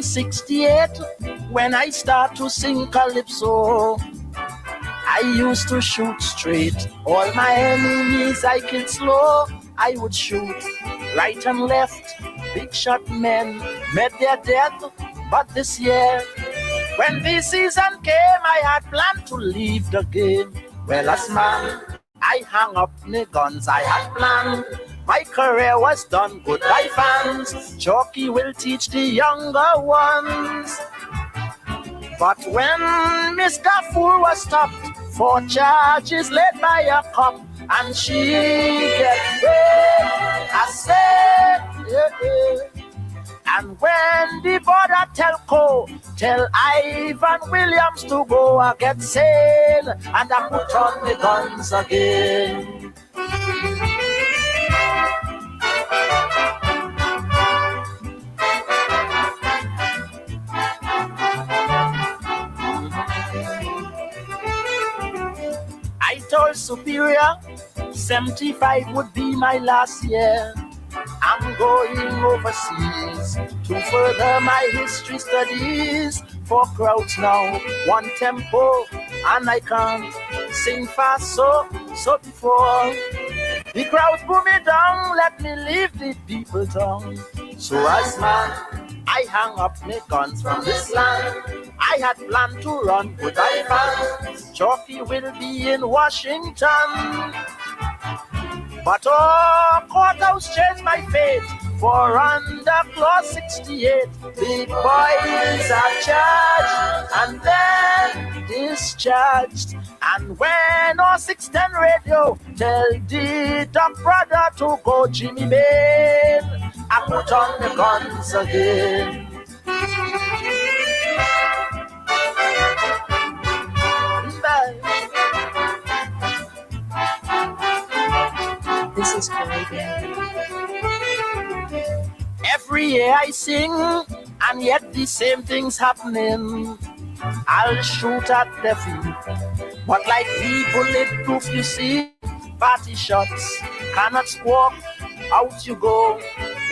68, when I start to sing calypso, I used to shoot straight. All my enemies I killed slow. I would shoot right and left. Big shot men met their death. But this year, when the season came, I had planned to leave the game. Well, as man, I hung up my guns. I had planned. My career was done. Goodbye, fans. Chalky will teach the younger ones. But when Mr. Fool was stopped for charges laid by a cop, and she get paid, I said, yeah. And when the border tell Ivan Williams to go, I get sail, and I put on the guns again. I told Superior 75 would be my last year. I'm going overseas to further my history studies. 4 crowds now, 1 tempo, and I can't sing fast so before the crowds pull me down, let me leave the people tongue. So as man, I hang up my guns from this land. I had planned to run, but I found Chalky will be in Washington. But courthouse changed my fate, for under clause 68, big boys are charged and then discharged. And when 610 radio tell the dumb brother to go Jimmy Bain, I put on the guns again. This is Caribbean. Every year I sing, and yet the same thing's happening. I'll shoot at the feet, but like the bulletproof, you see, party shots cannot squawk. Out you go.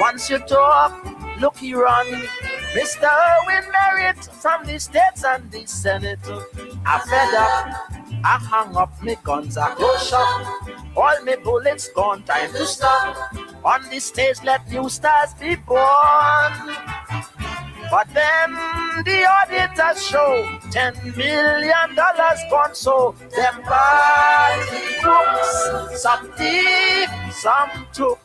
Once you talk, look you run. Mr. Owen Merritt from the States and the Senate. I fed up, I hung up me guns, I close shop. All me bullets gone, time to stop. On the stage, let new stars be born. But then the auditors show $10 million gone, so them party crooks, some thief, some took.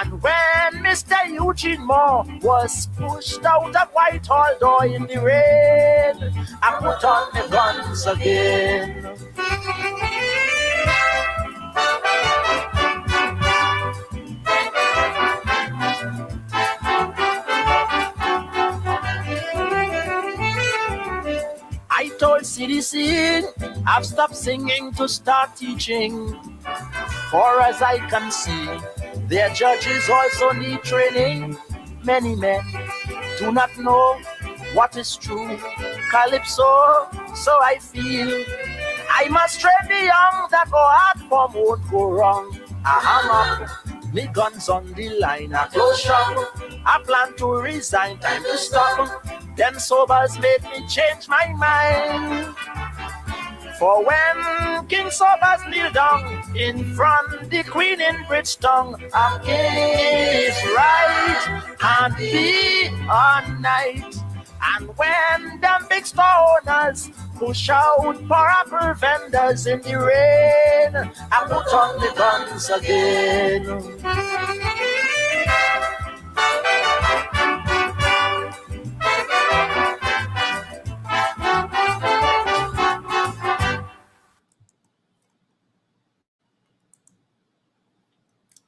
And when Mr. Eugene Moore was pushed out of Whitehall door in the rain, I put on the guns again. I told CDC I've stopped singing to start teaching. For as I can see, their judges also need training. Many men do not know what is true. Calypso, so I feel I must train the young that go hard form won't go wrong. I hang up, me guns on the line, I close shop. I plan to resign, time to stop. Them sobers made me change my mind. For when King Sobers kneel down in front the Queen in Bridgetown, a king is right and be all night. And when them big store owners push out parapher vendors in the rain, I put on the guns again.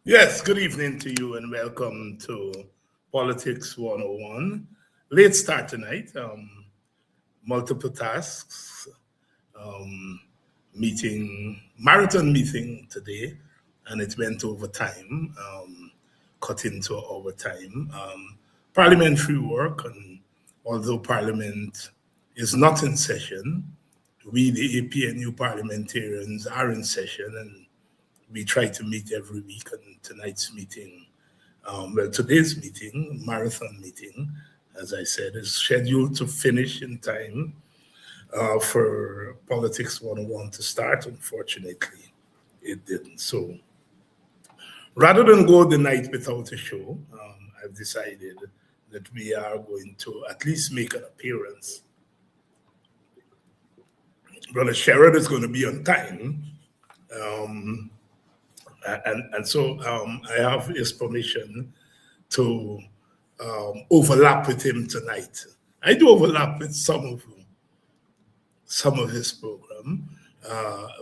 Yes, good evening to you and welcome to Politics 101. Late start tonight, multiple tasks, marathon meeting today, and it went over time, cut into overtime. Parliamentary work, and although Parliament is not in session, we, the APNU parliamentarians, are in session, and we try to meet every week. And tonight's meeting, today's meeting, marathon meeting, as I said, is scheduled to finish in time for Politics 101 to start. Unfortunately, it didn't. So rather than go the night without a show, I've decided that we are going to at least make an appearance. Brother Sherrod is going to be on time. And so I have his permission to overlap with him tonight. I do overlap with some of his program,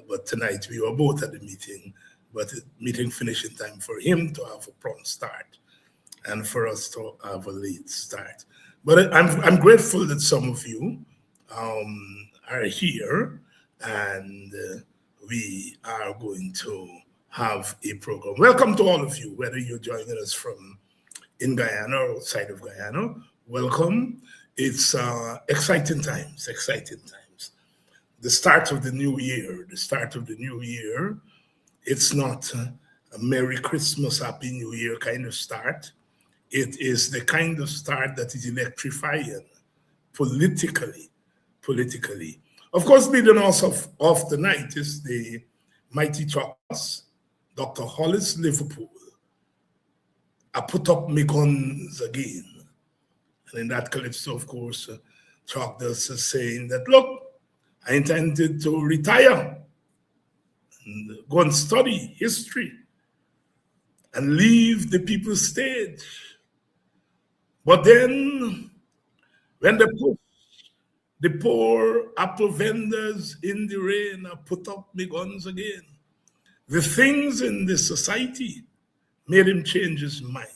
but tonight we were both at the meeting, but the meeting finished in time for him to have a prompt start and for us to have a late start. But I'm grateful that some of you are here, and we are going to have a program. Welcome to all of you, whether you're joining us from in Guyana or outside of Guyana. Welcome. It's exciting times. The start of the new year. It's not a Merry Christmas, Happy New Year kind of start. It is the kind of start that is electrifying politically. Of course, leading us off the night is the mighty truckers, Dr. Hollis Liverpool. I put up my guns again. And in that calypso, of course, Chuck does is saying that, look, I intended to retire and go and study history and leave the people's stage. But then, when they put the poor apple vendors in the rain, I put up my guns again. The things in the society made him change his mind.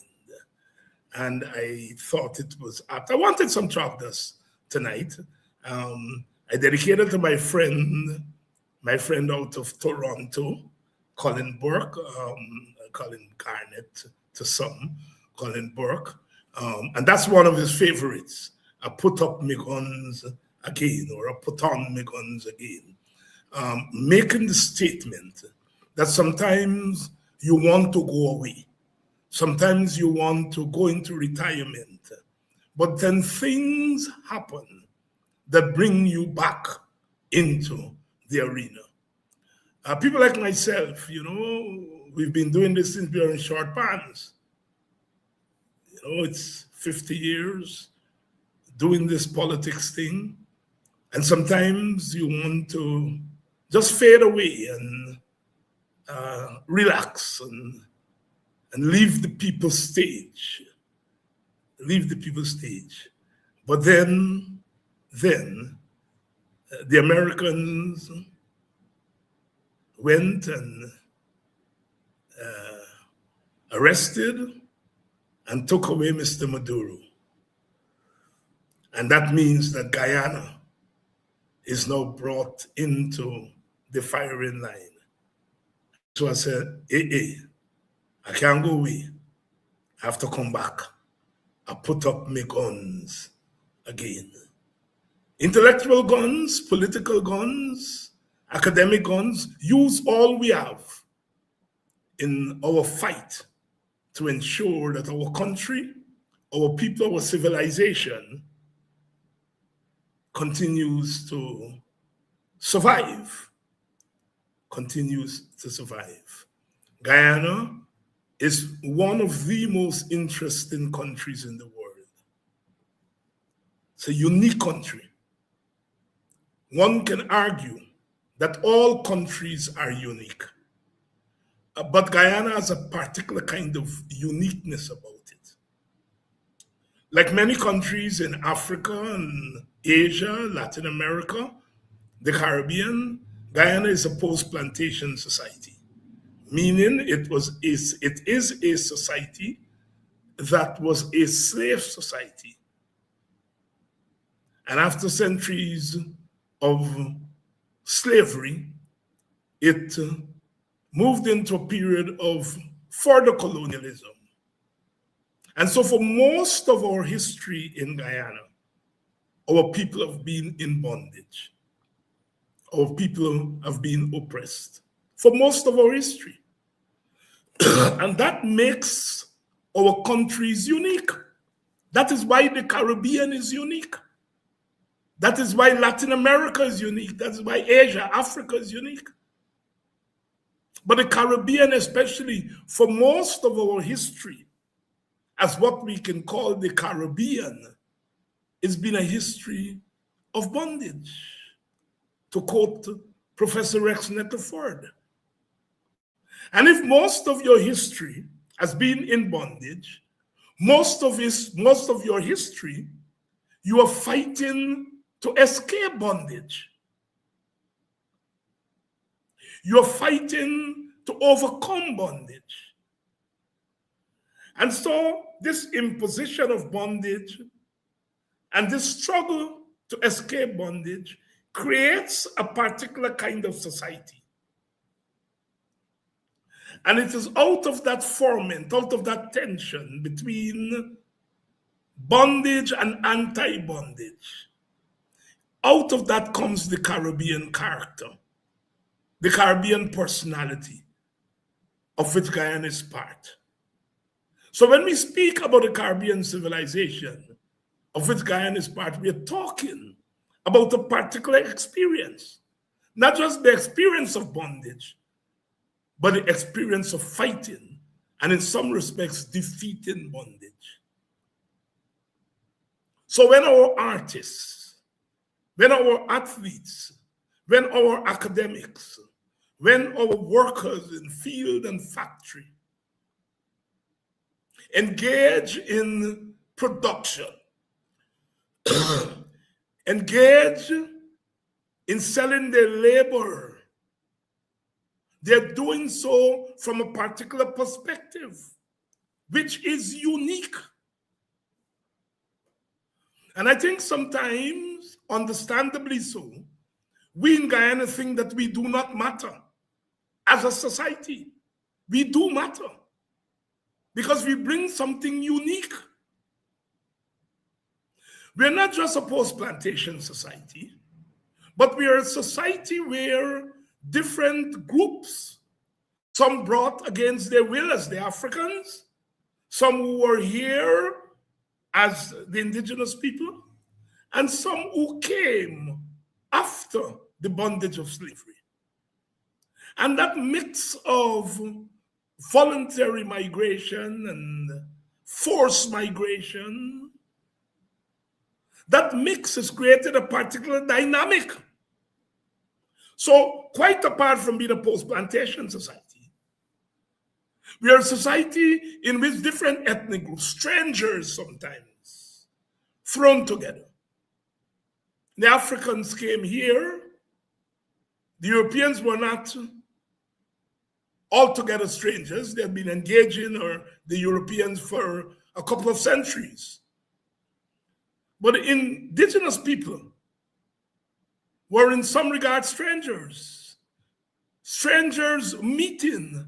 And I thought it was apt. I wanted some chalk dust tonight. I dedicated to my friend out of Toronto, Colin Burke, Colin Garnett to some, Colin Burke. And that's one of his favorites. I put up my guns again, or I put on my guns again. Making the statement that sometimes you want to go away. Sometimes you want to go into retirement, but then things happen that bring you back into the arena. People like myself, we've been doing this since we were in short pants. It's 50 years doing this politics thing, and sometimes you want to just fade away and relax and leave the people's stage. But then the Americans went and arrested and took away Mr. Maduro. And that means that Guyana is now brought into the firing line. So I said, I can't go away. I have to come back. I put up my guns again. Intellectual guns, political guns, academic guns, use all we have in our fight to ensure that our country, our people, our civilization continues to survive. Guyana is one of the most interesting countries in the world. It's a unique country. One can argue that all countries are unique, but Guyana has a particular kind of uniqueness about it. Like many countries in Africa and Asia, Latin America, the Caribbean, Guyana is a post-plantation society, meaning it is a society that was a slave society. And after centuries of slavery, it moved into a period of further colonialism. And so for most of our history in Guyana, our people have been in bondage. Our people have been oppressed for most of our history. And that makes our countries unique. That is why the Caribbean is unique. That is why Latin America is unique. That is why Asia, Africa is unique. But the Caribbean, especially for most of our history, as what we can call the Caribbean, it's been a history of bondage, to quote Professor Rex Nettleford. And if most of your history has been in bondage, most of your history, you are fighting to escape bondage. You're fighting to overcome bondage. And so this imposition of bondage and this struggle to escape bondage creates a particular kind of society. And it is out of that ferment, out of that tension between bondage and anti-bondage, out of that comes the Caribbean character, the Caribbean personality, of which Guyana is part. So when we speak about the Caribbean civilization, of which Guyana is part, we are talking about a particular experience, not just the experience of bondage, but the experience of fighting, and in some respects, defeating bondage. So when our artists, when our athletes, when our academics, when our workers in field and factory engage in production, engage in selling their labor, they're doing so from a particular perspective, which is unique. And I think sometimes, understandably so, we in Guyana think that we do not matter as a society. We do matter because we bring something unique. We're not just a post-plantation society, but we are a society where different groups, some brought against their will as the Africans, some who were here as the indigenous people, and some who came after the bondage of slavery. And that mix of voluntary migration and forced migration, that mix has created a particular dynamic. So quite apart from being a post-plantation society, we are a society in which different ethnic groups, strangers sometimes, thrown together. The Africans came here. The Europeans were not altogether strangers. They had been engaging the Europeans for a couple of centuries. But indigenous people were in some regard strangers. Strangers meeting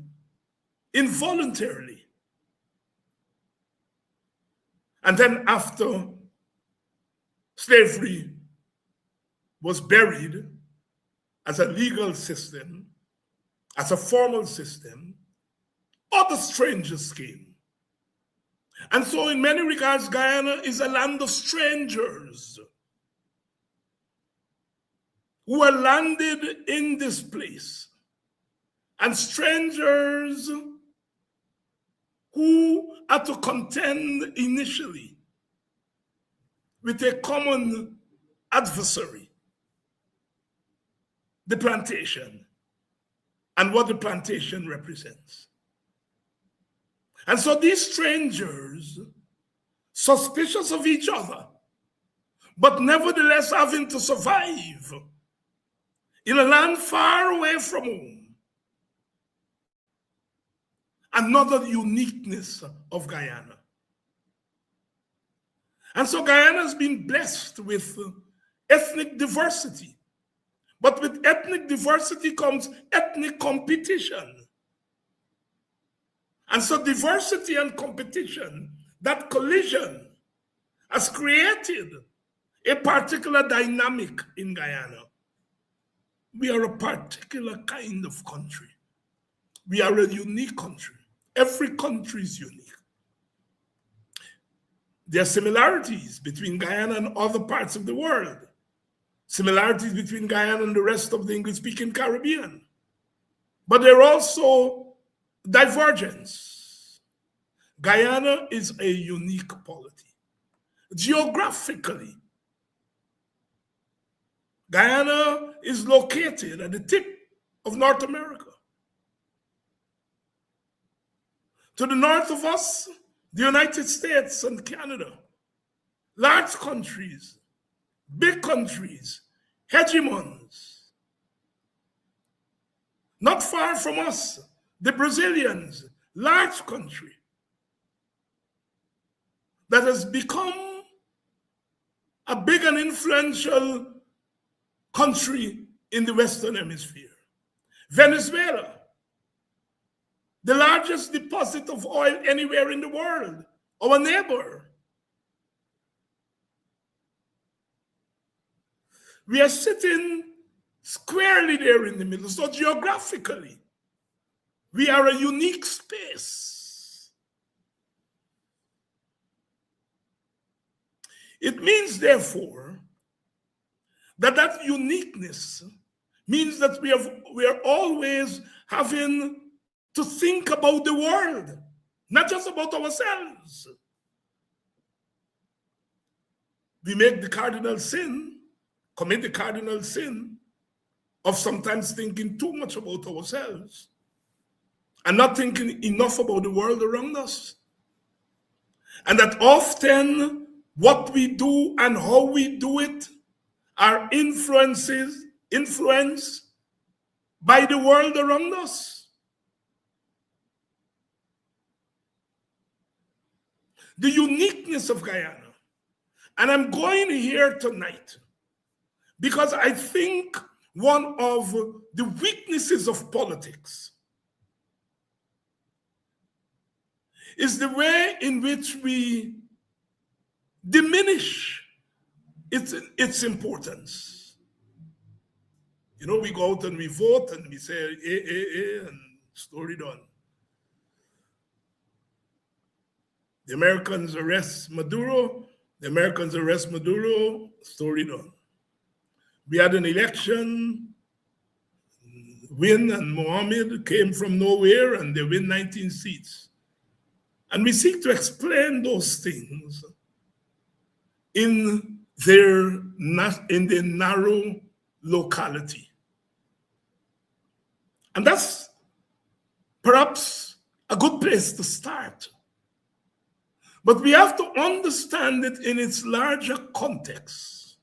involuntarily. And then after slavery was buried as a legal system, as a formal system, other strangers came. And so in many regards, Guyana is a land of strangers who are landed in this place, and strangers who had to contend initially with a common adversary, the plantation, and what the plantation represents. And so these strangers, suspicious of each other, but nevertheless having to survive in a land far away from home, another uniqueness of Guyana. And so Guyana has been blessed with ethnic diversity. But with ethnic diversity comes ethnic competition. And so diversity and competition, that collision, has created a particular dynamic in Guyana. We are a particular kind of country. We are a unique country. Every country is unique. There are similarities between Guyana and other parts of the world, similarities between Guyana and the rest of the English-speaking Caribbean. But there are also divergence. Guyana is a unique polity. Geographically, Guyana is located at the tip of North America. To the north of us, the United States and Canada, large countries, big countries, hegemons. Not far from us, the Brazilians, large country, that has become a big and influential country in the Western Hemisphere. Venezuela, the largest deposit of oil anywhere in the world, our neighbor. We are sitting squarely there in the middle. So geographically, we are a unique space. It means, therefore, that uniqueness means that we are always having to think about the world, not just about ourselves. We make the cardinal sin, commit the cardinal sin of sometimes thinking too much about ourselves and not thinking enough about the world around us. And that often what we do and how we do it are influenced by the world around us. The uniqueness of Guyana, and I'm going here tonight because I think one of the weaknesses of politics is the way in which we diminish its importance. You know, we go out and we vote and we say, and story done. The Americans arrest Maduro, story done. We had an election, win, and Mohammed came from nowhere and they win 19 seats. And we seek to explain those things in their narrow locality. And that's perhaps a good place to start. But we have to understand it in its larger context.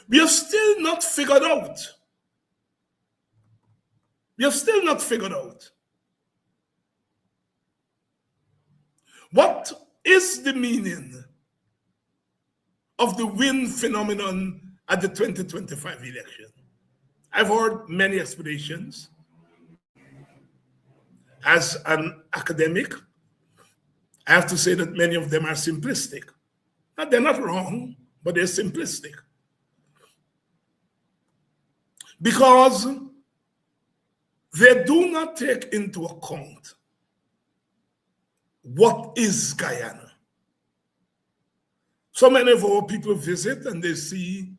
We have still not figured out. What is the meaning of the win phenomenon at the 2025 election? I've heard many explanations. As an academic, I have to say that many of them are simplistic. They're not wrong, but they're simplistic. Because they do not take into account what is Guyana. So many of our people visit and they see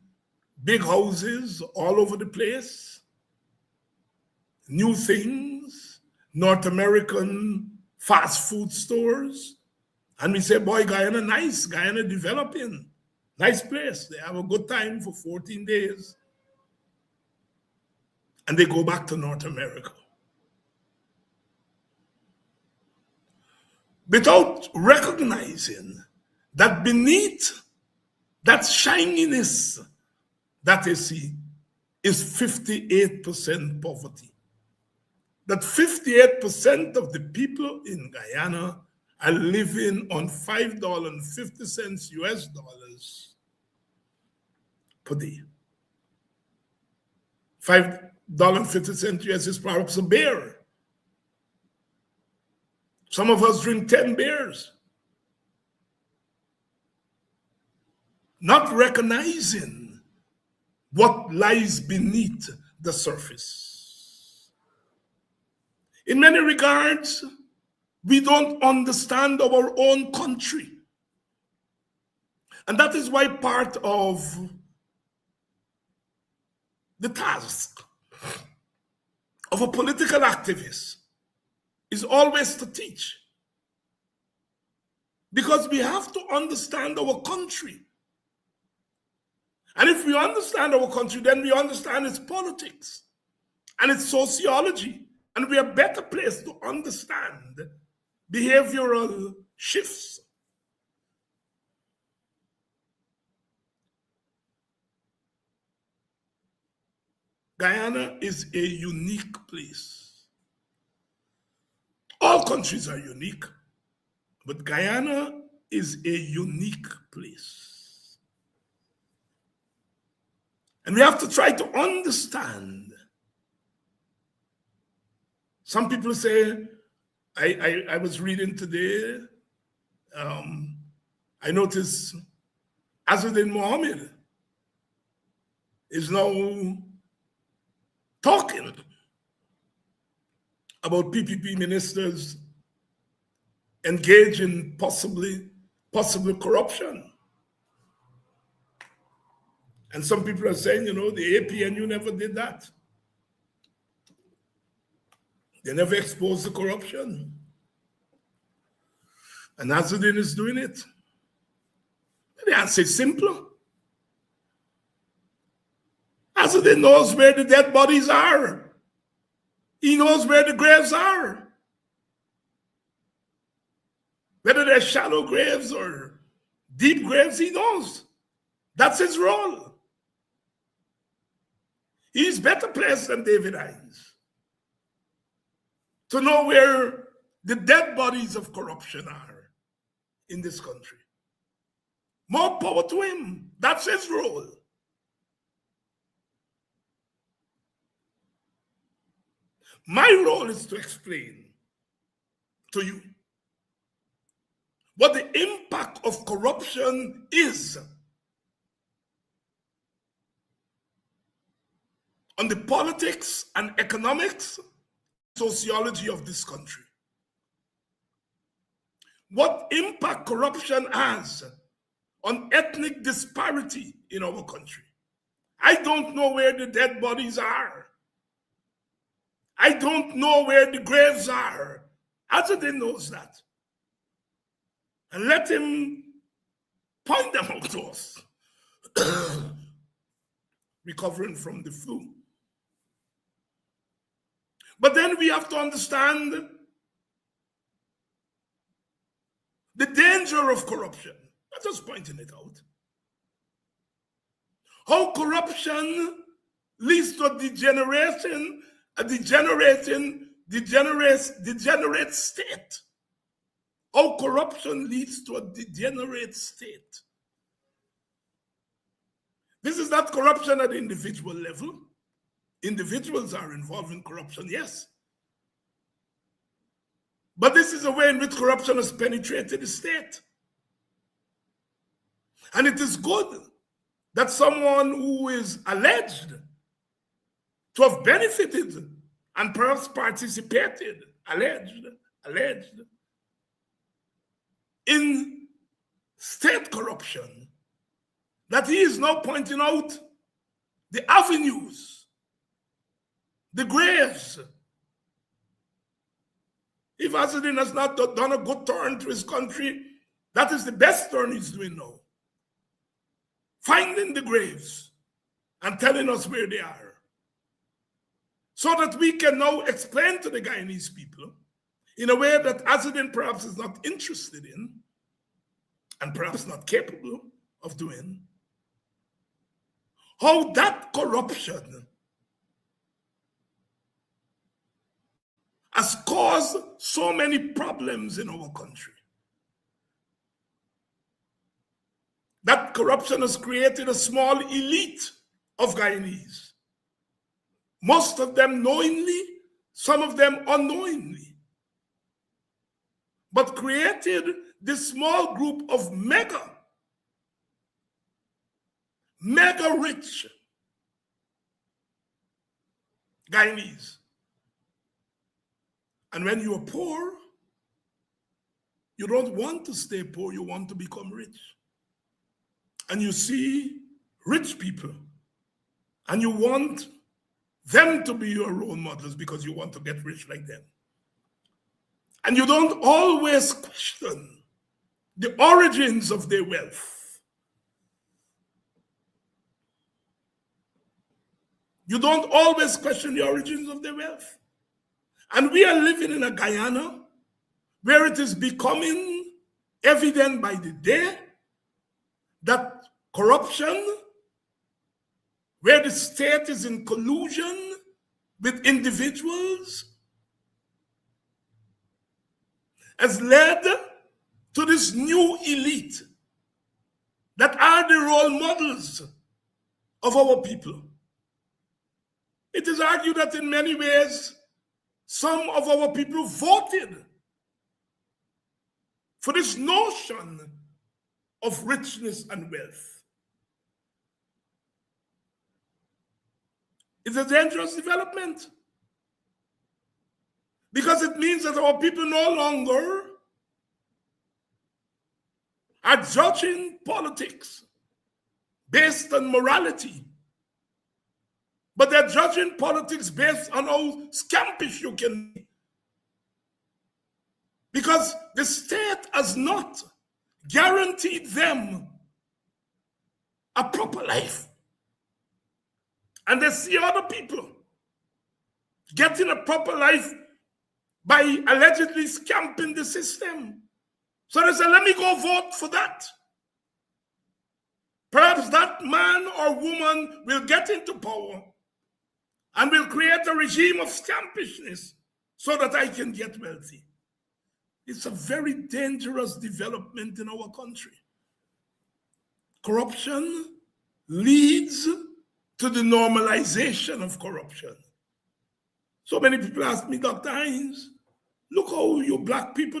big houses all over the place, new things, North American fast food stores. And we say, boy, Guyana, nice, Guyana developing, nice place. They have a good time for 14 days. And they go back to North America. Without recognizing that beneath that shininess that they see is 58% poverty. That 58% of the people in Guyana are living on $5.50 US dollars per day. $5.50 US is perhaps a beer. Some of us drink 10 beers. Not recognizing what lies beneath the surface. In many regards, We don't understand our own country. And that is why part of the task of a political activist is always to teach. Because we have to understand our country. And if we understand our country, then we understand its politics and its sociology. And we are better placed to understand behavioral shifts. Guyana is a unique place. All countries are unique, but Guyana is a unique place. And we have to try to understand. Some people say, I was reading today, I noticed Azuddin Mohammed is now talking about PPP ministers engage in possible corruption. And some people are saying, the APNU never did that. They never exposed the corruption. And Azuddin is doing it. The answer is simple. Azuddin knows where the dead bodies are. He knows where the graves are. Whether they're shallow graves or deep graves, he knows. That's his role. He's better placed than David Hines to know where the dead bodies of corruption are in this country. More power to him. That's his role. My role is to explain to you what the impact of corruption is on the politics and economics, sociology of this country. What impact corruption has on ethnic disparity in our country. I don't know where the dead bodies are. I don't know where the graves are. Azuddin knows that. And let him point them out to us. Recovering from the flu. But then we have to understand the danger of corruption. I'm just pointing it out. How corruption leads to a degenerate state. How corruption leads to a degenerate state. This is not corruption at the individual level. Individuals are involved in corruption, yes. But this is a way in which corruption has penetrated the state. And it is good that someone who is alleged to have benefited and perhaps participated, alleged, in state corruption, that he is now pointing out the avenues, the graves. If Azuddin has not done a good turn to his country, that is the best turn he's doing now. Finding the graves and telling us where they are. So that we can now explain to the Guyanese people in a way that Azuddin perhaps is not interested in and perhaps not capable of doing, how that corruption has caused so many problems in our country. That corruption has created a small elite of Guyanese. Most of them knowingly, some of them unknowingly. But created this small group of mega rich Guyanese. And when you are poor, You don't want to stay poor, you want to become rich. And you see rich people, and you want them to be your role models because you want to get rich like them. And you don't always question the origins of their wealth. You don't always question the origins of their wealth. And we are living in a Guyana where it is becoming evident by the day that corruption, where the state is in collusion with individuals, has led to this new elite that are the role models of our people. It is argued that in many ways, some of our people voted for this notion of richness and wealth. It's a dangerous development because it means that our people no longer are judging politics based on morality, but they're judging politics based on how scampish you can be. Because the state has not guaranteed them a proper life. And they see other people getting a proper life by allegedly scamping the system. So they say, let me go vote for that. Perhaps that man or woman will get into power and will create a regime of scampishness so that I can get wealthy. It's a very dangerous development in our country. Corruption leads to the normalization of corruption. So many people ask me, Dr. Hines, look how you black people,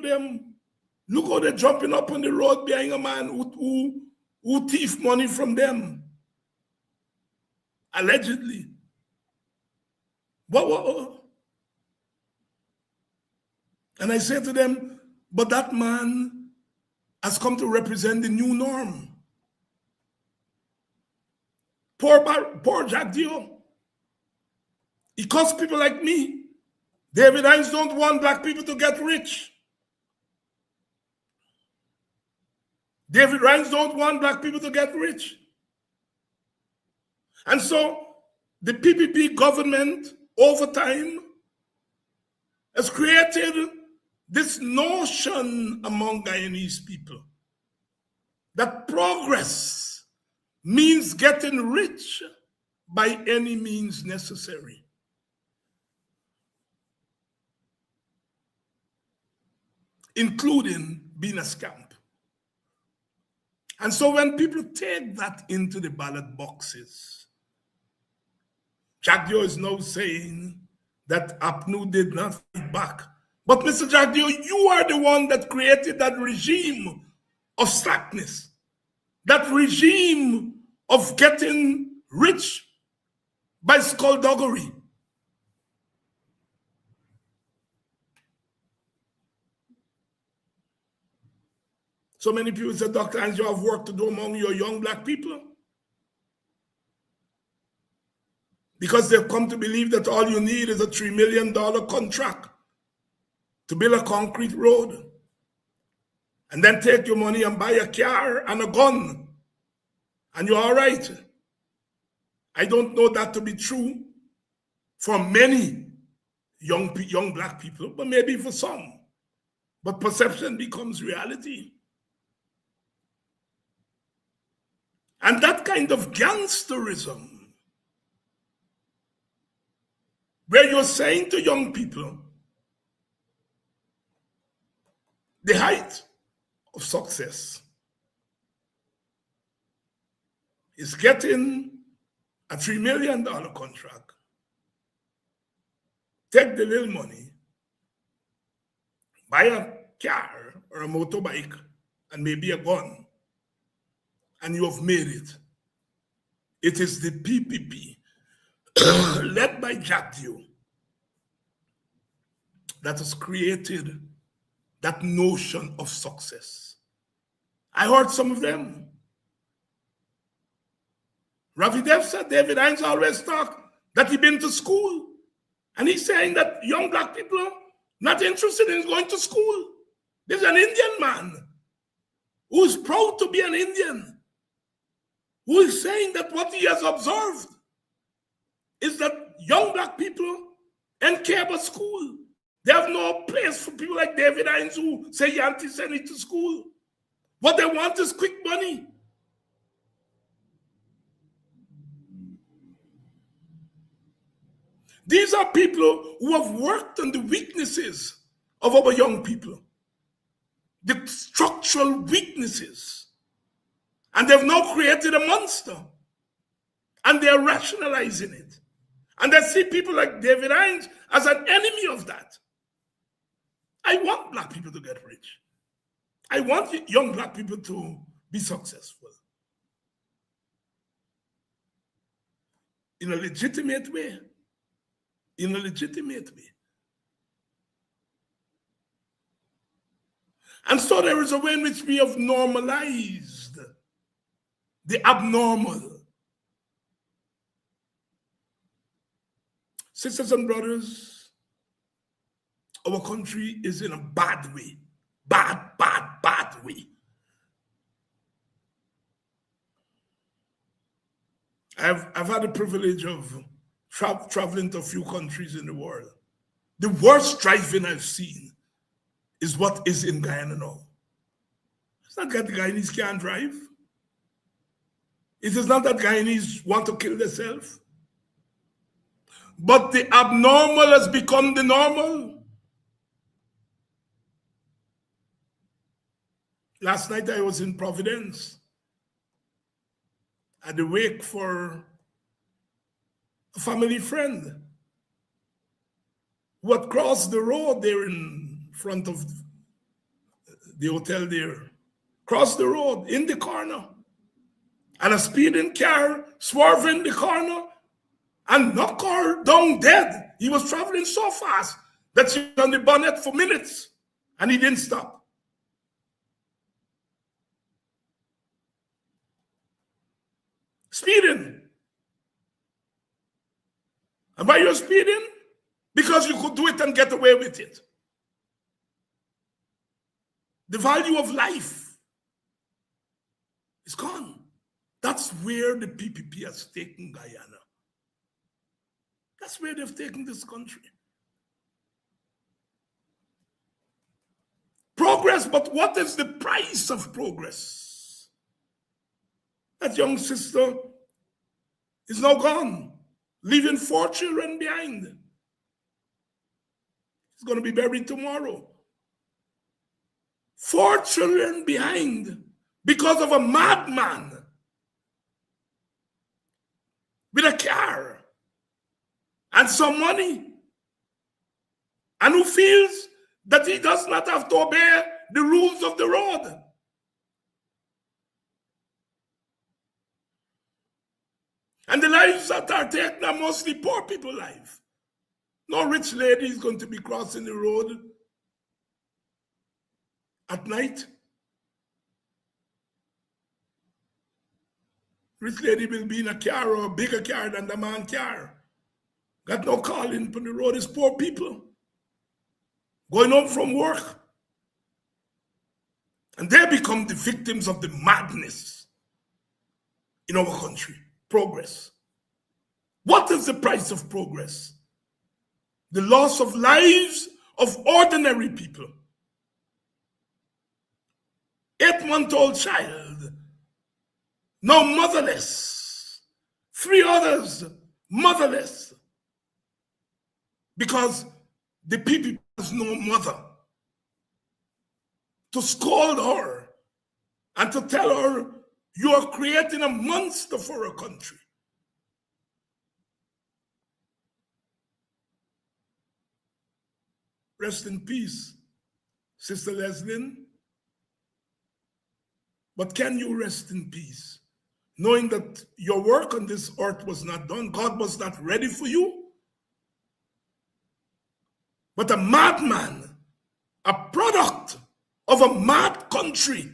look how they're jumping up on the road behind a man who thief money from them. Allegedly. What? And I say to them, but that man has come to represent the new norm. Poor Jack Dio. He costs people like me. David Hines don't want black people to get rich. David Hines don't want black people to get rich. And so the PPP government over time has created this notion among Guyanese people that progress means getting rich by any means necessary. Including being a scamp. And so when people take that into the ballot boxes, Jagdio is now saying that APNU did not fight back. But Mr. Jagdio, you are the one that created that regime of slackness, that regime of getting rich by skullduggery. So many people say, Dr. Hines, you have work to do among your young black people. Because they've come to believe that all you need is a $3 million contract to build a concrete road. And then take your money and buy a car and a gun. And you're all right. I don't know that to be true for many young black people, but maybe for some. But perception becomes reality. And that kind of gangsterism, where you're saying to young people, the height of success is getting a $3 million contract, take the little money, buy a car or a motorbike and maybe a gun, and you have made it. It is the PPP led by Jagdio that has created that notion of success. I heard some of them. Ravi Dev said David Hinds always talk that he been to school. And he's saying that young black people are not interested in going to school. There's an Indian man who is proud to be an Indian, who is saying that what he has observed is that young black people don't care about school. They have no place for people like David Hinds who say Yanti send it to school. What they want is quick money. These are people who have worked on the weaknesses of our young people, the structural weaknesses. And they've now created a monster. And they're rationalizing it. And they see people like David Hinds as an enemy of that. I want black people to get rich. I want young black people to be successful. In a legitimate way. In a legitimate way. And so there is a way in which we have normalized the abnormal. Sisters and brothers, our country is in a bad way. Bad way. I've had the privilege of traveling to a few countries in the world. The worst driving I've seen is what is in Guyana now. It's not that the Guyanese can't drive. It is not that Guyanese want to kill themselves. But the abnormal has become the normal. Last night I was in Providence at the wake for a family friend who had crossed the road there in front of the hotel there. Crossed the road in the corner. And a speeding car swerved in the corner and knocked her down dead. He was traveling so fast that she was on the bonnet for minutes and he didn't stop. Speeding. And why you're speeding? Because you could do it and get away with it. The value of life is gone. That's where the PPP has taken Guyana. That's where they've taken this country. Progress, but what is the price of progress? That young sister is now gone, leaving 4 children behind. She's going to be buried tomorrow. 4 children behind because of a madman with a car and some money, and who feels that he does not have to obey the rules of the road. And the lives that are taken are mostly poor people's lives. No rich lady is going to be crossing the road at night. Rich lady will be in a car or a bigger car than the man car. Got no calling on the road. It's poor people going home from work. And they become the victims of the madness in our country. Progress. What is the price of progress? The loss of lives of ordinary people. 8-month-old child, now motherless. 3 others motherless. Because the people has no mother to scold her and to tell her, you are creating a monster for a country. Rest in peace, Sister Leslyn. But can you rest in peace, knowing that your work on this earth was not done? God was not ready for you? But a madman, a product of a mad country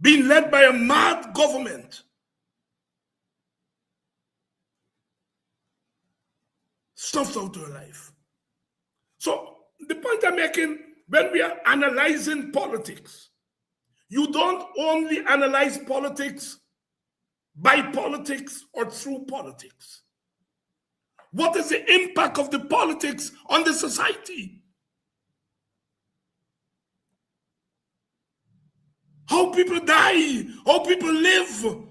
being led by a mad government snuffed out her life. So the point I'm making, when we are analyzing politics, you don't only analyze politics by politics or through politics. What is the impact of the politics on the society? How people die, how people live.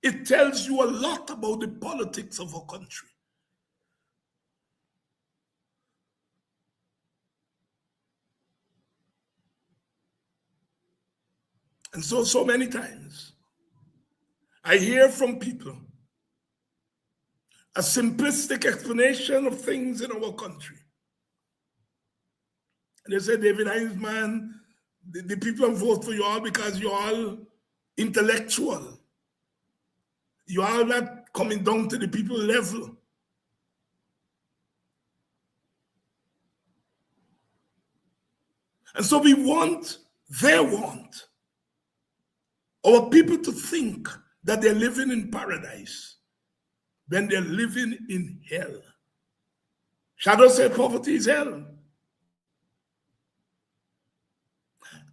It tells you a lot about the politics of a country. And so many times, I hear from people a simplistic explanation of things in our country. And they say, David Hinds'Man, the people vote for you all because you're all intellectual. You are not coming down to the people level. And so they want our people to think that they're living in paradise when they're living in hell. Shadow said poverty is hell.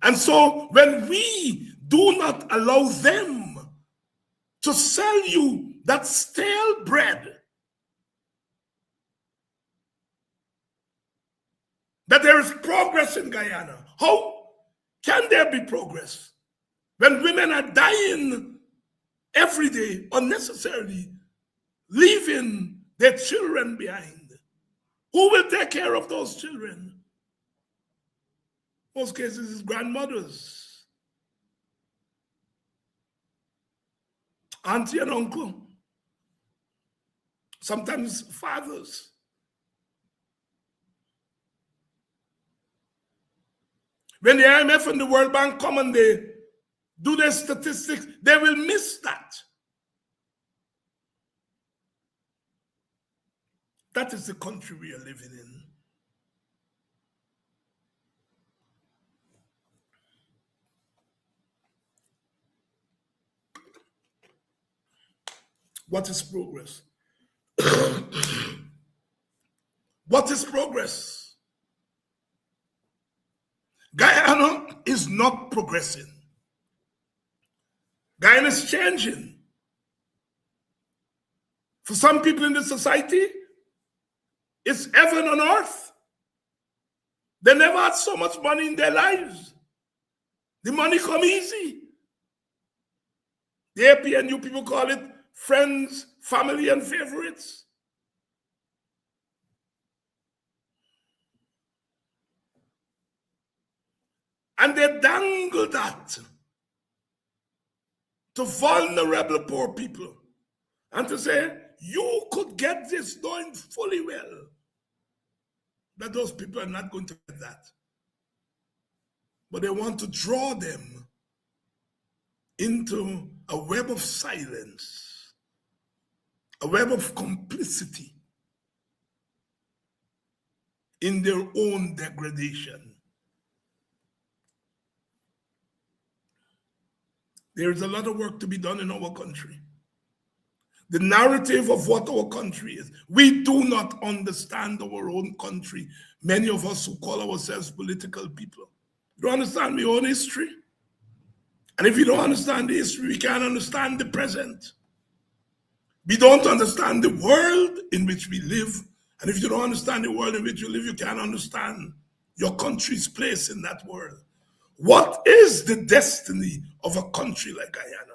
And so when we do not allow them to sell you that stale bread, that there is progress in Guyana, how can there be progress when women are dying every day unnecessarily, leaving their children behind? Who will take care of those children? Most cases, it's grandmothers, auntie and uncle, sometimes fathers. When the IMF and the World Bank come and they do their statistics, they will miss that. That is the country we are living in. What is progress? What is progress? Guyana is not progressing. Guyana is changing. For some people in the society, it's heaven on earth. They never had so much money in their lives. The money come easy. The APNU people call it friends, family, and favorites. And they dangle that to vulnerable poor people and to say, you could get this, knowing fully well that those people are not going to get that. But they want to draw them into a web of silence, a web of complicity in their own degradation. There is a lot of work to be done in our country. The narrative of what our country is. We do not understand our own country. Many of us who call ourselves political people. You understand my own history? And if you don't understand the history, we can't understand the present. We don't understand the world in which we live. And if you don't understand the world in which you live, you can't understand your country's place in that world. What is the destiny of a country like Guyana?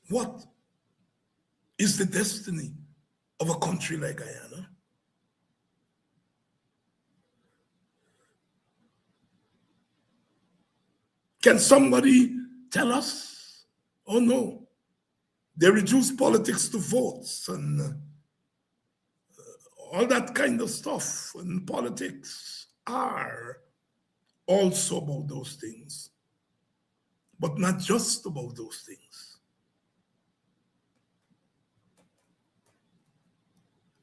What is the destiny of a country like Guyana? Can somebody tell us? Oh no, they reduce politics to votes and all that kind of stuff. And politics are also about those things, but not just about those things.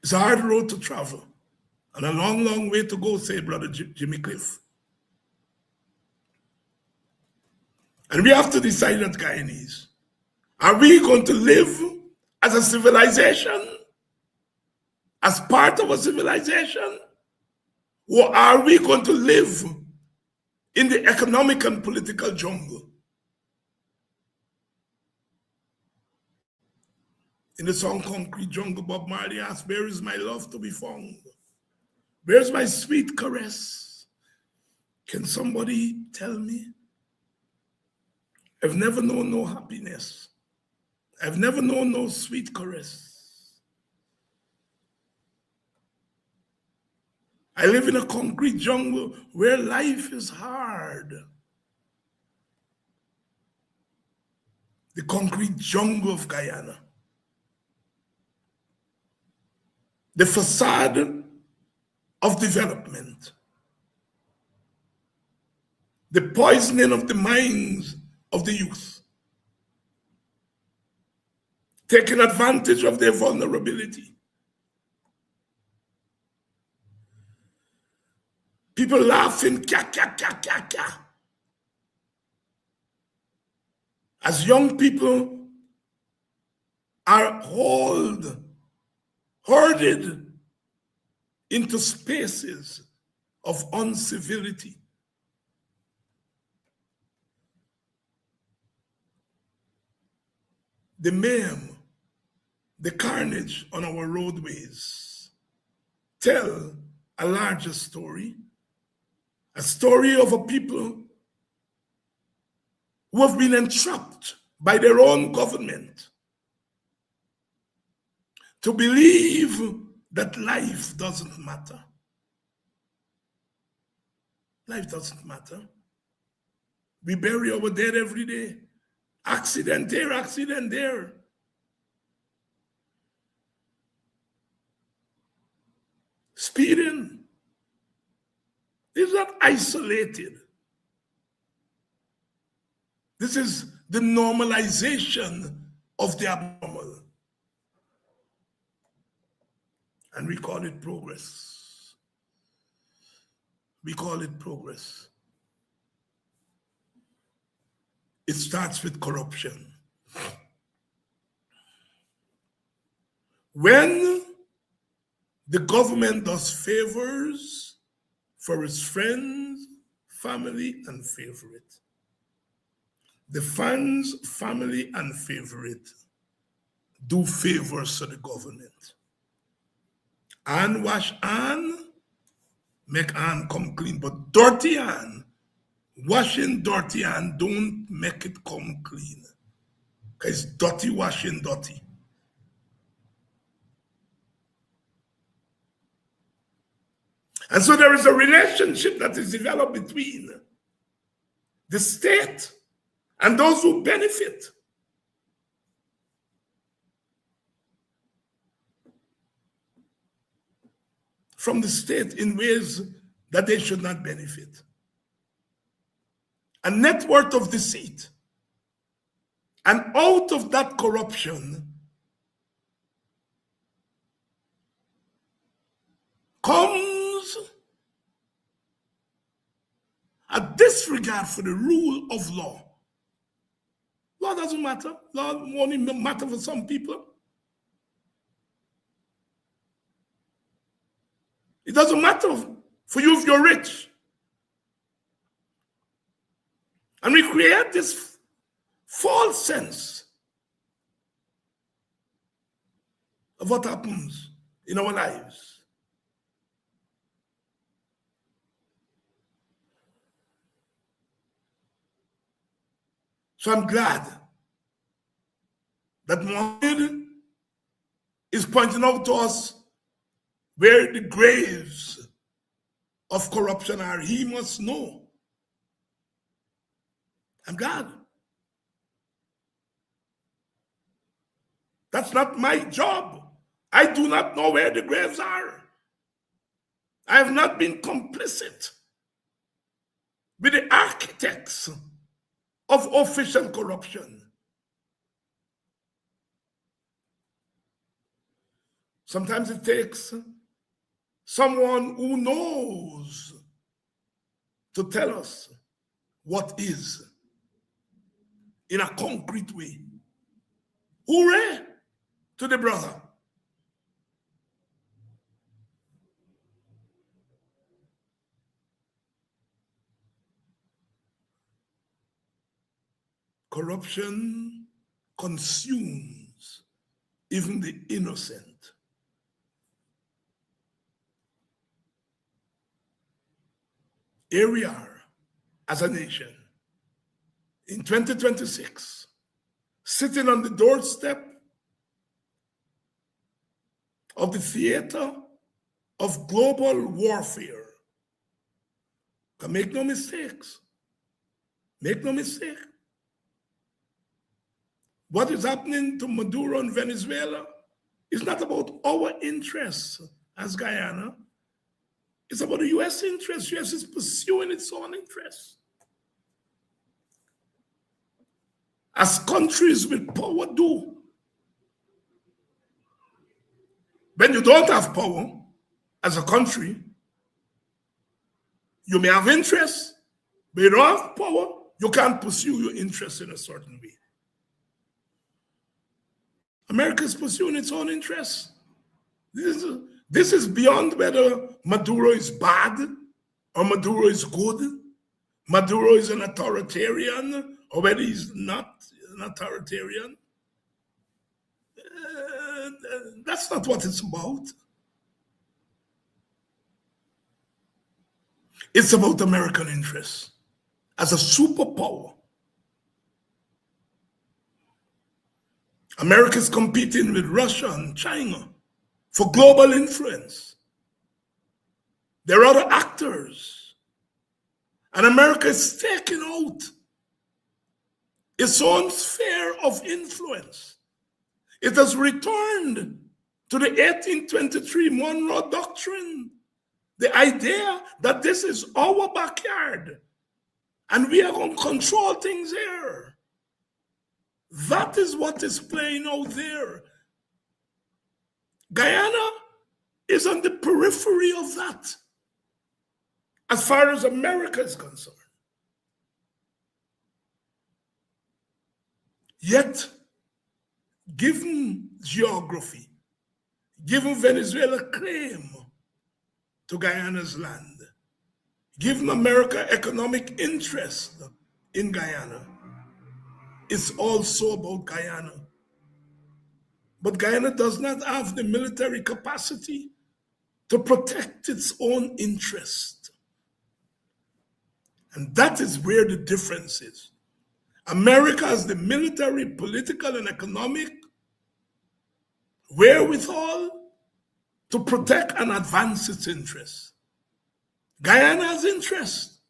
It's a hard road to travel and a long, long way to go, say Brother Jimmy Cliff. And we have to decide as Guyanese, are we going to live as a civilization, as part of a civilization, or are we going to live in the economic and political jungle? In the song Concrete Jungle, Bob Marley asked, where is my love to be found? Where's my sweet caress? Can somebody tell me? I've never known no happiness. I've never known no sweet caress. I live in a concrete jungle where life is hard. The concrete jungle of Guyana. The facade of development. The poisoning of the minds of the youth. Taking advantage of their vulnerability. People laughing, kya, kya, kya, kya, kya. As young people are herded into spaces of uncivility. The mayhem, the carnage on our roadways tell a larger story, a story of a people who have been entrapped by their own government to believe that life doesn't matter. Life doesn't matter. We bury our dead every day. Accident here, accident there. Speeding is not isolated. This is the normalization of the abnormal. And we call it progress. We call it progress. It starts with corruption. When the government does favors for its friends, family, and favorite, the fans, family, and favorite do favors to the government. And wash hand, make hand come clean, but dirty hand, washing dirty hand don't make it come clean. Because it's dirty washing dirty. And so there is a relationship that is developed between the state and those who benefit. From the state in ways that they should not benefit. A net worth of deceit. And out of that corruption comes a disregard for the rule of law. Law doesn't matter. Law only matters for some people. It doesn't matter for you if you're rich. And we create this false sense of what happens in our lives. So I'm glad that Mohammed is pointing out to us where the graves of corruption are. He must know. I'm glad. That's not my job. I do not know where the graves are. I have not been complicit with the architects of official corruption. Sometimes it takes someone who knows to tell us what is in a concrete way. Hooray to the brother. Corruption consumes even the innocent. Here we are as a nation in 2026, sitting on the doorstep of the theater of global warfare. But make no mistakes. Make no mistake. What is happening to Maduro in Venezuela is not about our interests as Guyana. It's about the U.S. interests. The U.S. is pursuing its own interests. As countries with power do. When you don't have power as a country, you may have interests, but you don't have power, you can't pursue your interests in a certain way. America is pursuing its own interests. This is beyond whether Maduro is bad or Maduro is good, Maduro is an authoritarian or whether he's not an authoritarian. That's not what it's about. It's about American interests as a superpower. America is competing with Russia and China for global influence. There are other actors. And America is taking out its own sphere of influence. It has returned to the 1823 Monroe Doctrine, the idea that this is our backyard and we are going to control things here. That is what is playing out there. Guyana is on the periphery of that, as far as America is concerned. Yet, given geography, given Venezuela's claim to Guyana's land, given America's economic interest in Guyana, it's also about Guyana. But Guyana does not have the military capacity to protect its own interest. And that is where the difference is. America has the military, political, and economic wherewithal to protect and advance its interests. Guyana has interest.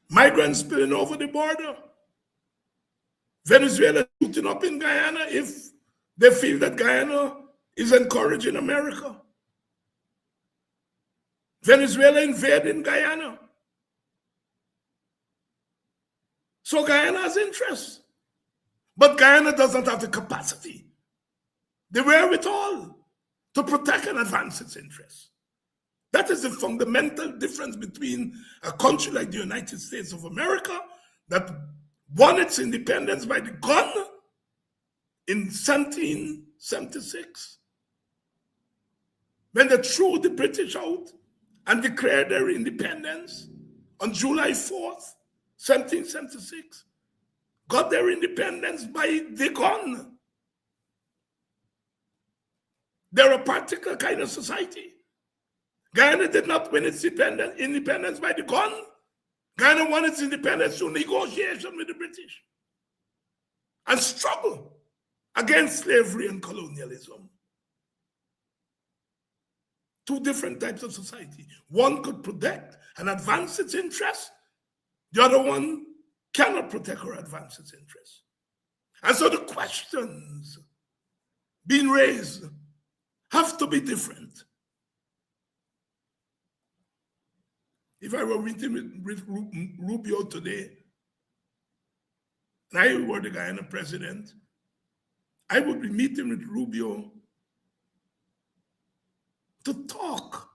Migrants spilling over the border. Venezuela shooting up in Guyana if they feel that Guyana is encouraging America. Venezuela invading Guyana. So Guyana has interest. But Guyana doesn't have the capacity, the wherewithal to protect and advance its interests. That is the fundamental difference between a country like the United States of America that won its independence by the gun in 1776, when they threw the British out and declared their independence on July 4th, 1776, got their independence by the gun. They're a particular kind of society. Guyana did not win its independence by the gun. Guyana won its independence through negotiation with the British and struggle against slavery and colonialism. Two different types of society. One could protect and advance its interests. The other one cannot protect or advance its interests. And so the questions being raised have to be different. If I were meeting with Rubio today, and I were the Guyana president, I would be meeting with Rubio to talk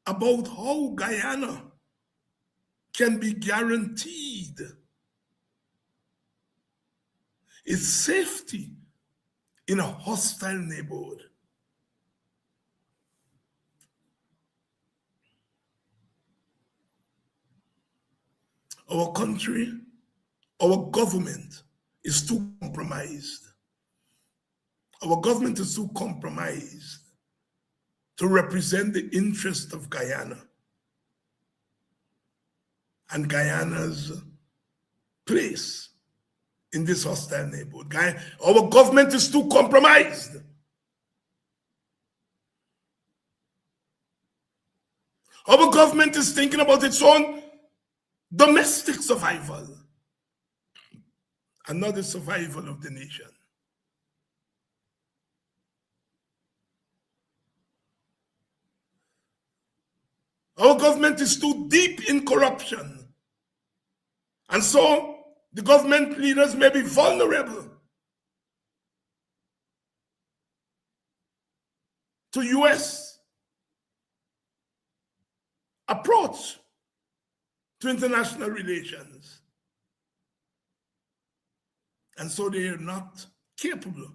about how Guyana can be guaranteed its safety in a hostile neighborhood. Our country, our government is too compromised. Our government is too compromised to represent the interest of Guyana and Guyana's place in this hostile neighborhood. Our government is too compromised. Our government is thinking about its own domestic survival and not the survival of the nation. Our government is too deep in corruption. And so the government leaders may be vulnerable to US approach to international relations. And so they are not capable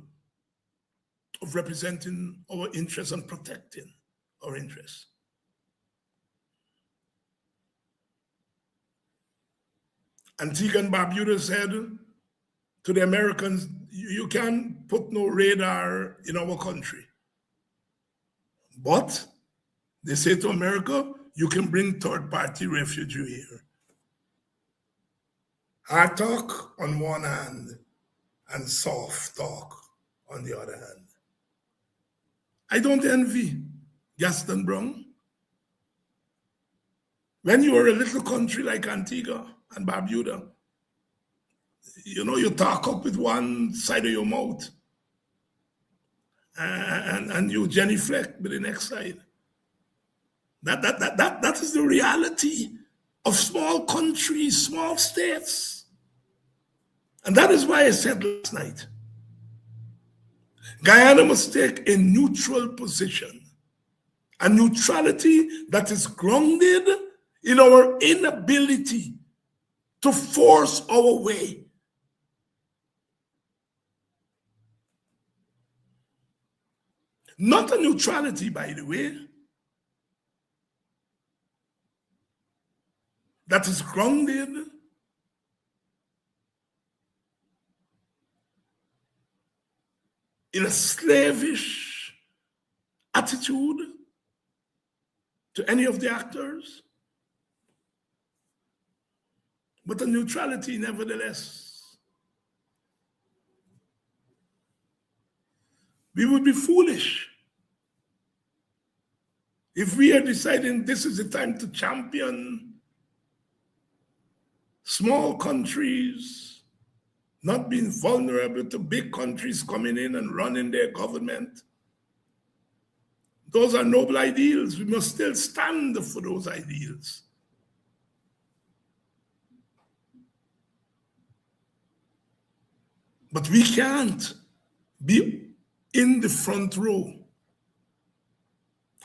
of representing our interests and protecting our interests. Antigua and Barbuda said to the Americans, you can't put no radar in our country. But they say to America, you can bring third-party refugee here. Hard talk on one hand and soft talk on the other hand. I don't envy Gaston Brown. When you are a little country like Antigua and Barbuda, you talk up with one side of your mouth and you genuflect with the next side. That is the reality of small countries, small states. And that is why I said last night, Guyana must take a neutral position, a neutrality that is grounded in our inability to force our way. Not a neutrality, by the way, that is grounded in a slavish attitude to any of the actors, but a neutrality nevertheless. We would be foolish if we are deciding this is the time to champion small countries not being vulnerable to big countries coming in and running their government. Those are noble ideals. We must still stand for those ideals. But we can't be in the front row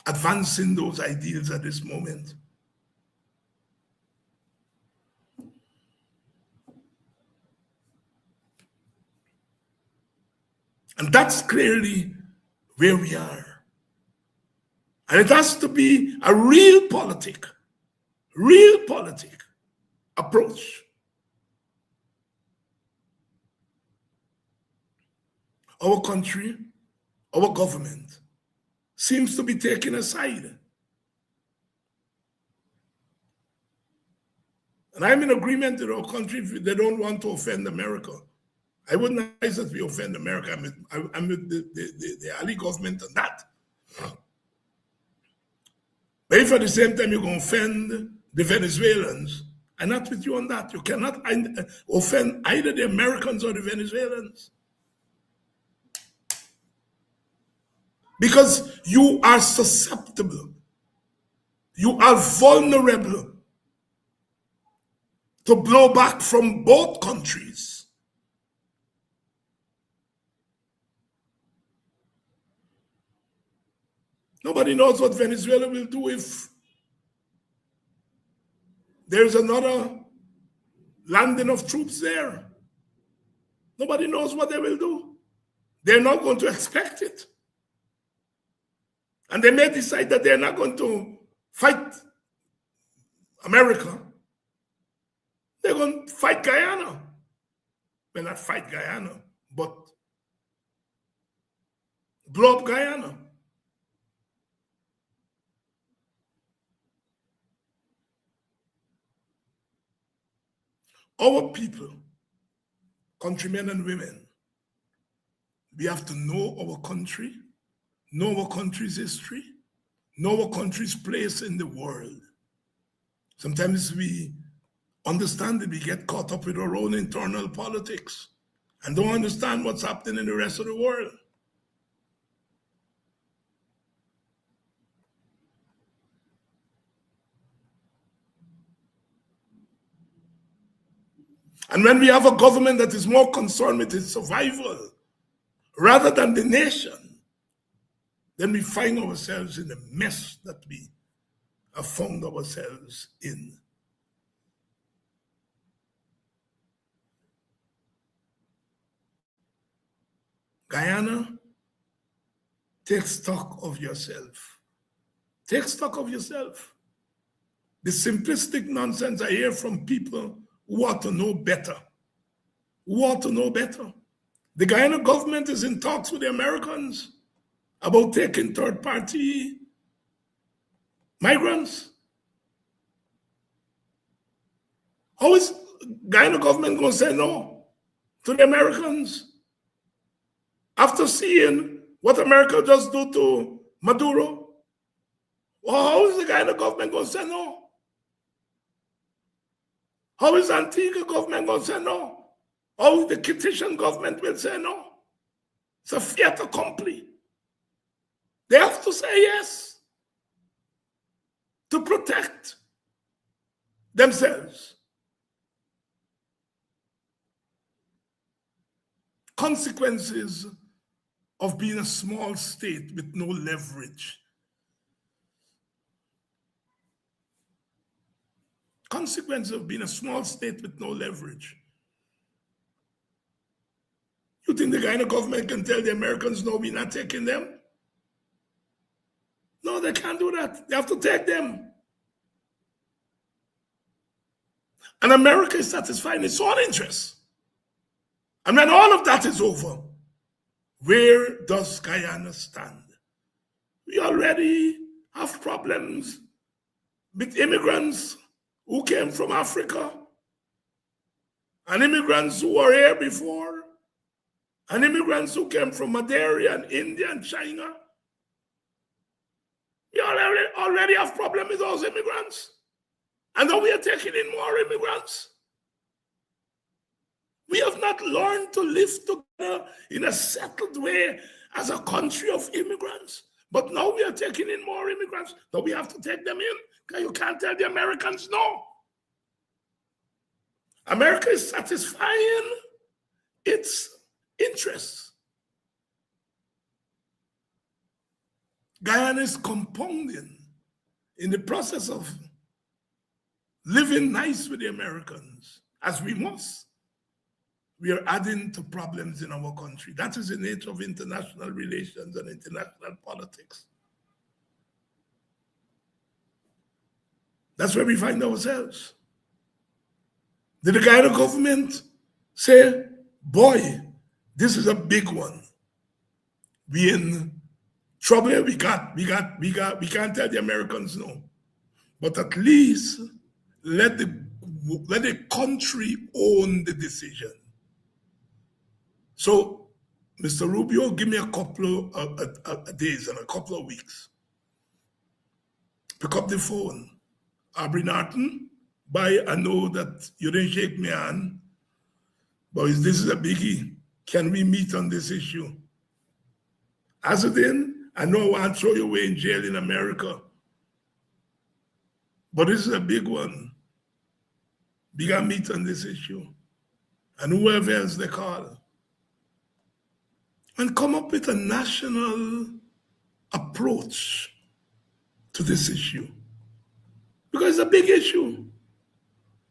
advancing those ideals at this moment. And that's clearly where we are. And it has to be a real politic approach. Our country, our government seems to be taking a side. And I'm in agreement with our country if they don't want to offend America. I wouldn't advise that we offend America. I'm with the Ali government on that. But if at the same time you're going to offend the Venezuelans, I'm not with you on that. You cannot offend either the Americans or the Venezuelans. Because you are susceptible. You are vulnerable to blowback from both countries. Nobody knows what Venezuela will do if there's another landing of troops there. Nobody knows what they will do. They're not going to expect it. And they may decide that they're not going to fight America. They're going to fight Guyana. Well, not fight Guyana, but blow up Guyana. Our people, countrymen and women, we have to know our country, know our country's history, know our country's place in the world. Sometimes we understand that we get caught up with our own internal politics and don't understand what's happening in the rest of the world. And when we have a government that is more concerned with its survival rather than the nation, then we find ourselves in the mess that we have found ourselves in. Guyana, take stock of yourself. Take stock of yourself. The simplistic nonsense I hear from people who ought to know better. Who ought to know better. The Guyana government is in talks with the Americans about taking third-party migrants. How is Guyana government going to say no to the Americans? After seeing what America just do to Maduro, well, how is the Guyana government going to say no? How is Antigua government going to say no? How is the Kittian government will say no? It's a fait accompli. They have to say yes to protect themselves. Consequences of being a small state with no leverage. Consequences of being a small state with no leverage. You think the Guyana government can tell the Americans, no, we're not taking them? No, they can't do that. They have to take them. And America is satisfying its own interests. And when all of that is over, where does Guyana stand? We already have problems with immigrants who came from Africa, and immigrants who were here before, and immigrants who came from Madeira and India and China. We already have problems with those immigrants. And now we are taking in more immigrants. We have not learned to live together in a settled way as a country of immigrants. But now we are taking in more immigrants. Now we have to take them in, because you can't tell the Americans no. America is satisfying its interests. Guyana is compounding in the process of living nice with the Americans, as we must. We are adding to problems in our country. That is the nature of international relations and international politics. That's where we find ourselves. Did the Guyana government say, boy, this is a big one? We in trouble. We can't tell the Americans no. But at least let the country own the decision. So, Mr. Rubio, give me a couple of days and a couple of weeks. Pick up the phone. Aubrey Norton, I know that you didn't shake me hand, but this is a biggie. Can we meet on this issue? As it in, I know I want to throw you away in jail in America, but this is a big one. We got to meet on this issue. And whoever else they call. And come up with a national approach to this issue. Because it's a big issue.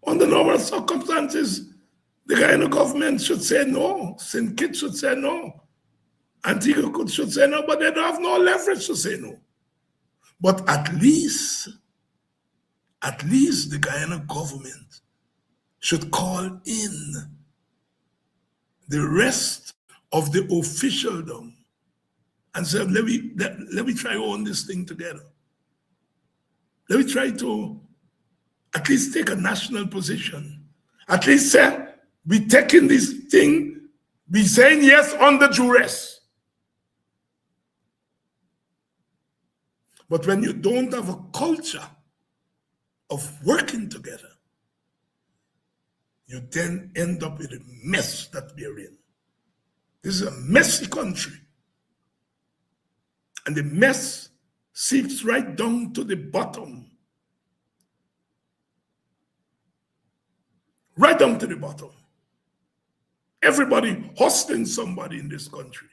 Under normal circumstances, the Guyana government should say no. St. Kitts should say no. Antigua should say no, but they don't have no leverage to say no. But at least the Guyana government should call in the rest of the officialdom and say, let me try to own this thing together. Let me try to at least take a national position. At least say, we taking this thing, we saying yes under duress. But when you don't have a culture of working together, you then end up with a mess that we're in. This is a messy country. And the mess seeps right down to the bottom. Right down to the bottom. Everybody hustling somebody in this country.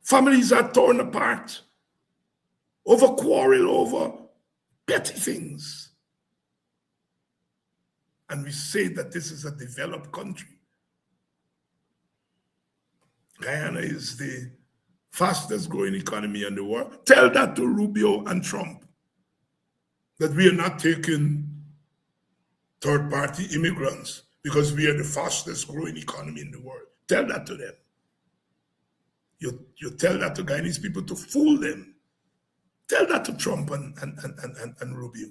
Families are torn apart over quarrel, over petty things. And we say that this is a developed country. Guyana is the fastest growing economy in the world. Tell that to Rubio and Trump, that we are not taking third-party immigrants because we are the fastest growing economy in the world. Tell that to them. You tell that to Guyanese people to fool them. Tell that to Trump and Rubio,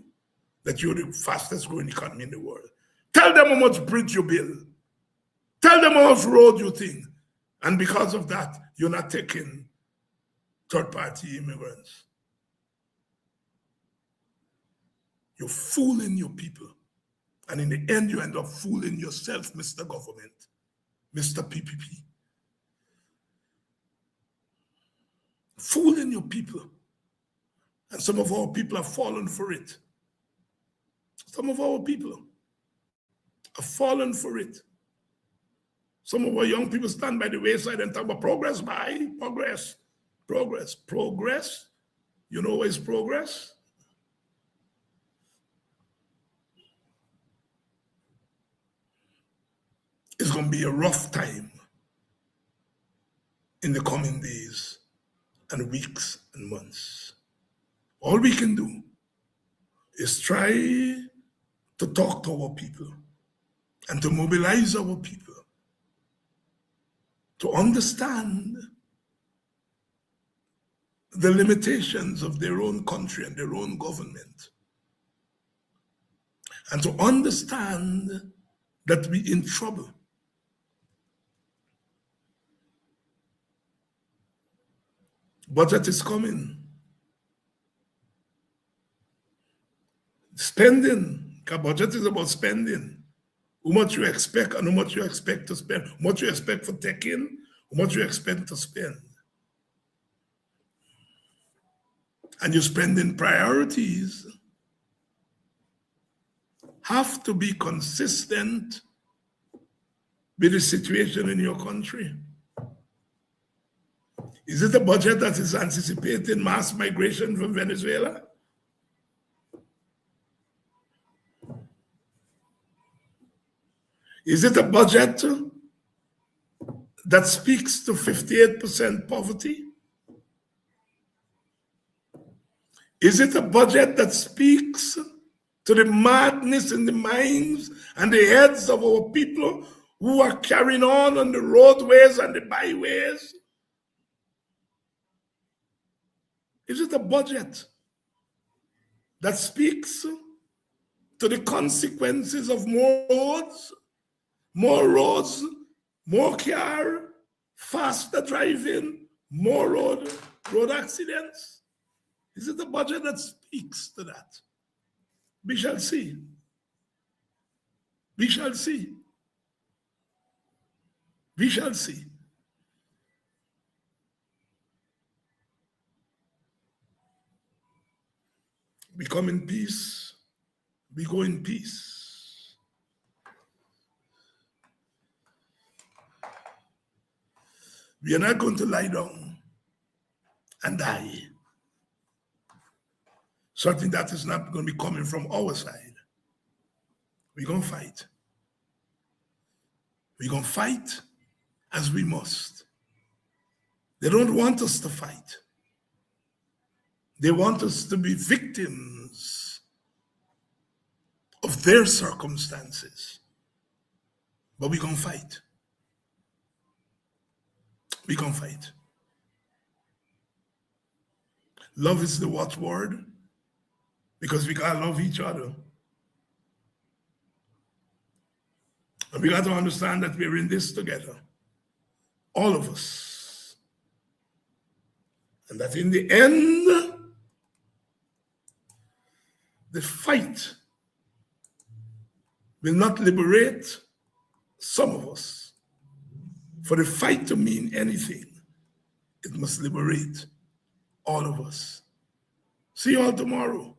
that you're the fastest growing economy in the world. Tell them how much bridge you build. Tell them how much road you think. And because of that, you're not taking third-party immigrants. You're fooling your people. And in the end, you end up fooling yourself, Mr. Government, Mr. PPP. Fooling your people. And some of our people have fallen for it. Some of our people have fallen for it. Some of our young people stand by the wayside and talk about progress, progress. You know what is progress? It's going to be a rough time in the coming days and weeks and months. All we can do is try to talk to our people and to mobilize our people to understand the limitations of their own country and their own government, and to understand that we're in trouble. Budget is coming. Spending, because budget is about spending. How much you expect and how much you expect to spend. How much you expect for taking, how much you expect to spend. And your spending priorities have to be consistent with the situation in your country. Is it a budget that is anticipating mass migration from Venezuela? Is it a budget that speaks to 58% poverty? Is it a budget that speaks to the madness in the minds and the heads of our people who are carrying on the roadways and the byways? Is it a budget that speaks to the consequences of more roads, more car, faster driving, more road accidents? Is it a budget that speaks to that? We shall see. We shall see. We shall see. We come in peace. We go in peace. We are not going to lie down and die. Something that is not going to be coming from our side. We're going to fight. We're going to fight as we must. They don't want us to fight. They want us to be victims of their circumstances. But we're going to fight. We're going to fight. Love is the watchword because we got to love each other. And we got to understand that we're in this together. All of us. And that in the end, the fight will not liberate some of us. For the fight to mean anything, it must liberate all of us. See you all tomorrow.